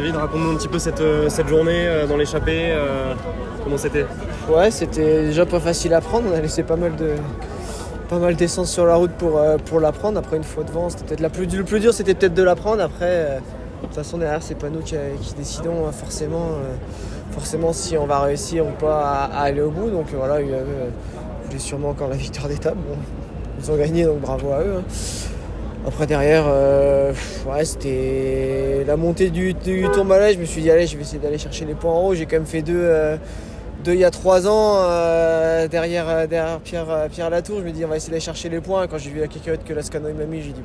David, raconte-nous un petit peu cette journée dans l'échappée, comment c'était? Ouais, c'était déjà pas facile à prendre, on a laissé pas mal d'essence sur la route pour la prendre. Après, une fois devant, c'était peut-être le plus dur, c'était peut-être de la prendre. Après, de toute façon, derrière, c'est pas nous qui décidons forcément si on va réussir ou pas à aller au bout. Donc voilà, ils voulaient sûrement encore la victoire d'étape. Bon, ils ont gagné, donc bravo à eux. Après derrière, c'était la montée du Tourmalet. Je me suis dit allez, je vais essayer d'aller chercher les points en haut. J'ai quand même fait deux il y a 3 ans derrière Pierre Latour. Je me dis on va essayer d'aller chercher les points. Quand j'ai vu la cacahuète que Lascano m'a mis, j'ai dit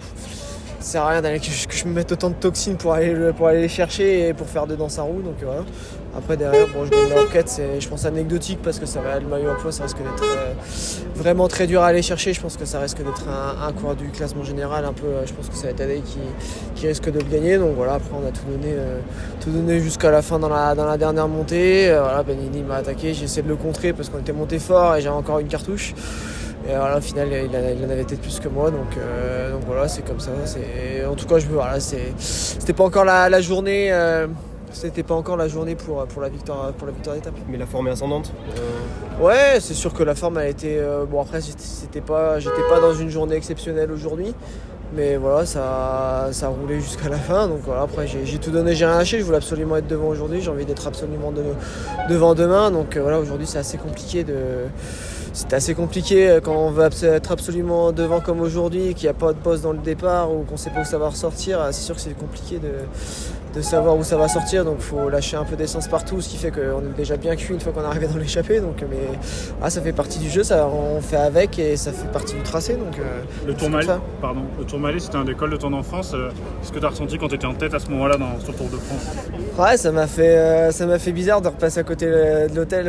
ça sert à rien que je me mette autant de toxines pour aller les chercher et pour faire dedans sa roue. Donc voilà. Après derrière, je gagne la enquête, c'est je pense anecdotique parce que le maillot à poids, ça risque d'être vraiment très dur à aller chercher. Je pense que ça risque d'être un coureur du classement général un peu. Je pense que ça va être Tadej qui risque de le gagner. Donc voilà, après on a tout donné jusqu'à la fin dans la dernière montée. Voilà, Benini m'a attaqué, j'ai essayé de le contrer parce qu'on était monté fort et j'avais encore une cartouche. Et voilà, au final, il en avait peut-être plus que moi, donc voilà, c'est comme ça. En tout cas, c'était pas encore la journée. C'était pas encore la journée pour la victoire d'étape. Mais la forme est ascendante. Ouais, c'est sûr que la forme a été. Après, j'étais pas dans une journée exceptionnelle aujourd'hui. Mais voilà, ça a roulé jusqu'à la fin. Donc voilà, après j'ai tout donné, j'ai rien lâché. Je voulais absolument être devant aujourd'hui. J'ai envie d'être absolument devant demain. Donc voilà, aujourd'hui c'est assez compliqué C'était assez compliqué quand on veut être absolument devant comme aujourd'hui, qu'il n'y a pas de boss dans le départ ou qu'on ne sait pas où ça va ressortir. C'est sûr que c'est compliqué de savoir où ça va sortir, donc il faut lâcher un peu d'essence partout, ce qui fait qu'on est déjà bien cuit une fois qu'on est arrivé dans l'échappée. Mais ça fait partie du jeu, on fait avec et ça fait partie du tracé. Donc, le Tourmalet, c'était un des cols de ton enfance. Qu'est-ce que tu as ressenti quand tu étais en tête à ce moment-là sur le Tour de France? Ouais, ça m'a fait bizarre de repasser à côté de l'hôtel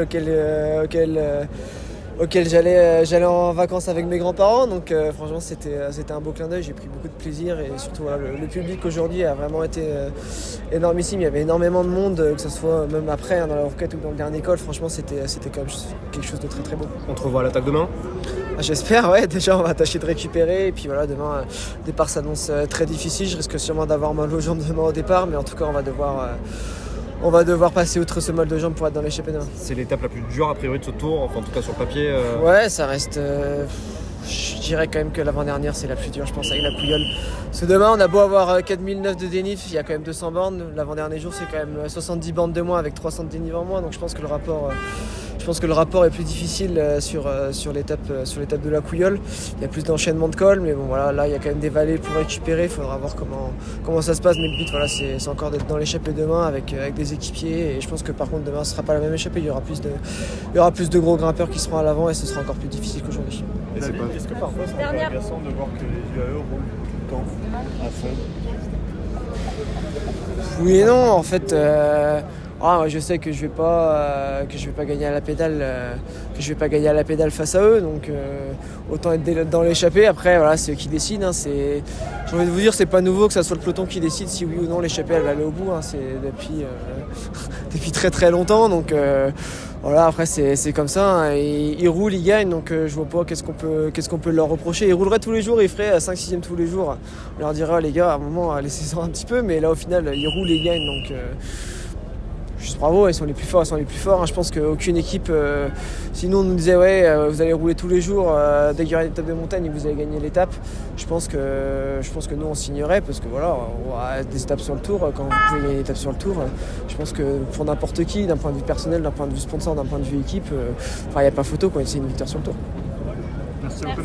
auquel j'allais en vacances avec mes grands-parents, donc franchement c'était un beau clin d'œil, j'ai pris beaucoup de plaisir et surtout le public aujourd'hui a vraiment été énormissime, il y avait énormément de monde, que ce soit même après dans la Roquette ou dans le dernier col, franchement c'était quand même quelque chose de très très beau. On te revoit à l'attaque demain? J'espère, ouais, déjà on va tâcher de récupérer et puis voilà, demain le départ s'annonce très difficile, je risque sûrement d'avoir mal aux jambes demain au départ, mais en tout cas on va devoir passer outre ce mal de jambes pour être dans l'échappée demain. C'est l'étape la plus dure a priori de ce tour, enfin en tout cas sur le papier. Ouais, ça reste. Je dirais quand même que l'avant-dernière c'est la plus dure, je pense, avec la Pouilleule. Parce que demain on a beau avoir 4009 de dénive, il y a quand même 200 bornes. L'avant-dernier jour c'est quand même 70 bornes de moins avec 300 de dénive en moins, donc je pense que le rapport est plus difficile sur l'étape de la Couilleule. Il y a plus d'enchaînement de cols, mais bon voilà, là il y a quand même des vallées pour récupérer, il faudra voir comment ça se passe, mais le but voilà, c'est encore d'être dans l'échappée demain avec des équipiers, et je pense que par contre demain ce sera pas la même échappée, il y aura plus de gros grimpeurs qui seront à l'avant et ce sera encore plus difficile qu'aujourd'hui. Est-ce que parfois c'est un peu agaçant de voir que les UAE roulent tout le temps à fond? Oui et non, en fait. Je sais que je vais pas gagner à la pédale, face à eux, donc autant être dans l'échappée. Après voilà, c'est eux qui décident. J'ai envie de vous dire, c'est pas nouveau que ça soit le peloton qui décide si oui ou non l'échappée elle va aller au bout. C'est depuis très très longtemps. Donc voilà, après c'est comme ça. Ils roulent, ils gagnent, donc je vois pas qu'est-ce qu'on peut leur reprocher. Ils rouleraient tous les jours, ils feraient 5-6e tous les jours. On leur dirait les gars, à un moment laissez-en un petit peu, mais là au final ils roulent et ils gagnent, donc. Juste bravo, ils sont les plus forts. Je pense qu'aucune équipe, sinon on nous disait vous allez rouler tous les jours, dès qu'il y aura une étape de montagne vous allez gagner l'étape. Je pense que nous on signerait parce que voilà, on a des étapes sur le tour, quand vous pouvez gagner une étape sur le tour, je pense que pour n'importe qui, d'un point de vue personnel, d'un point de vue sponsor, d'un point de vue équipe, il n'y a pas photo, c'est une victoire sur le tour. Merci beaucoup.